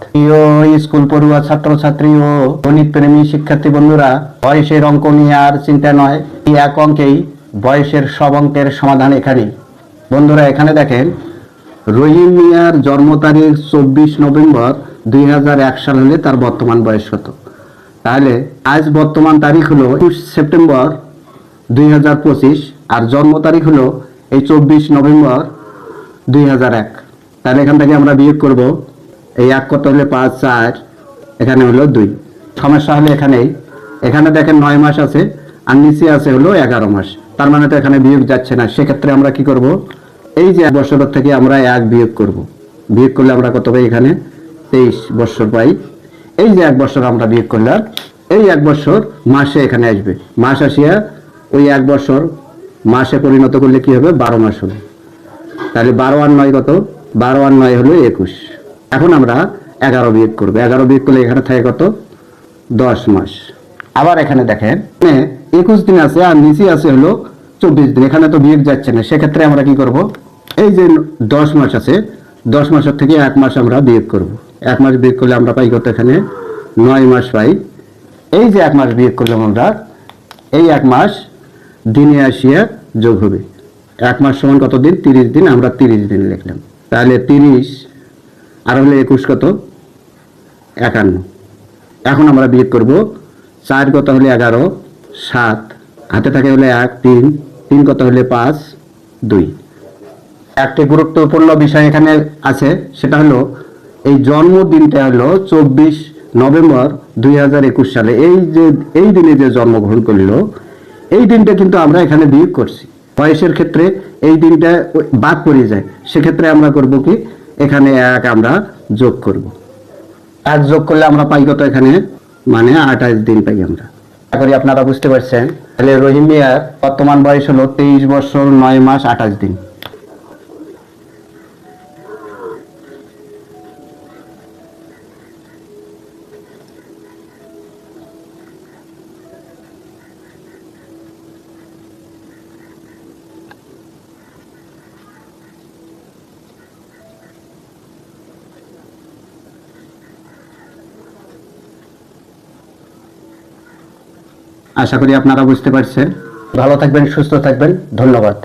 প্রিয় স্কুল পড়ুয়া ছাত্রছাত্রী ও গণিত প্রেমী শিক্ষার্থী বন্ধুরা, বয়সের অঙ্ক নিয়ে আর চিন্তা নয়। এই এক অঙ্কেই বয়সের সব অঙ্কের সমাধান এখানেই। বন্ধুরা, এখানে দেখেন, রহিম মিয়ার জন্ম তারিখ 24 নভেম্বর 2001 সাল হলে তার বর্তমান বয়স কত? তাহলে আজ বর্তমান তারিখ হলো 21 সেপ্টেম্বর 2025, আর জন্ম তারিখ হলো এই 24 নভেম্বর 2001। তাহলে এখান থেকে আমরা বিয়োগ করব। এই 1 কত হলে 5, 4, এখানে হলো 2। সমস্যা হলে এখানে দেখেন 9 মাস আছে, আর নিচে আছে হলো 11 মাস। তার মানে তো এখানে বিয়োগ যাচ্ছে না। সেক্ষেত্রে আমরা কি করব, এই যে 1 বছরের থেকে আমরা 1 বিয়োগ করব। বিয়োগ করলে আমরা কত পাই? এখানে 23 বছর পাই। এই যে 1 বছর আমরা বিয়োগ করলাম, এই 1 বছর মাসে এখানে আসবে। মাস আসিয়া ওই 1 বছর মাসে পরিণত করলে কি হবে? 12 মাস হবে। তাহলে 12 আর 9 কত? 12 আর 9 হলো 21। এখন আমরা 11 বিয়োগ করবো। 11 বিয়োগ করলে এখানে থাকে কত? 10 মাস। আবার এখানে দেখেন 21 দিন আছে, আর নিচে আছে হলো 24 দিন। এখানে তো বিয়োগ যাচ্ছে না। সেক্ষেত্রে আমরা কি করব, এই যে 10 মাস আছে, 10 মাসের থেকে 1 মাস আমরা বিয়োগ করব। 1 মাস বিয়োগ করলে আমরা পাই কত? এখানে 9 মাস পাই। এই যে 1 মাস বিয়োগ করলাম আমরা, এই 1 মাস দিনে আসিয়া যোগ হবে। 1 মাস সমান কত দিন? 30 দিন। আমরা 30 দিন লিখলাম। তাহলে 30 আর হলে 21 কত? 51। এখন আমরা বিয়োগ করব। 4 কত হলে 11, 7 হাতে থাকে হলে 1, 3 কত হলে 5, 2। একটি গুরুত্বপূর্ণ বিষয় এখানে আছে, সেটা হলো এই জন্মদিনটা হলো 24 নভেম্বর 2021 সালে। এই দিনে যে জন্মগ্রহণ করলো, এই দিনটা কিন্তু আমরা এখানে বিয়োগ করছি। বয়সের ক্ষেত্রে এই দিনটা বাদ পড়ে যায়। সেক্ষেত্রে আমরা করব কি, এখানে 1 আমরা যোগ করব। 1 যোগ করলে আমরা পাই কত? এখানে মানে 28 দিন পাই আমরা। আশা করি আপনারা বুঝতে পারছেন। তাহলে রহিম মিয়ার বর্তমান বয়স হলো 23 বছর 9 মাস 28 দিন। আশা করি আপনারা বুঝতে পারছেন। ভালো থাকবেন, সুস্থ থাকবেন। ধন্যবাদ।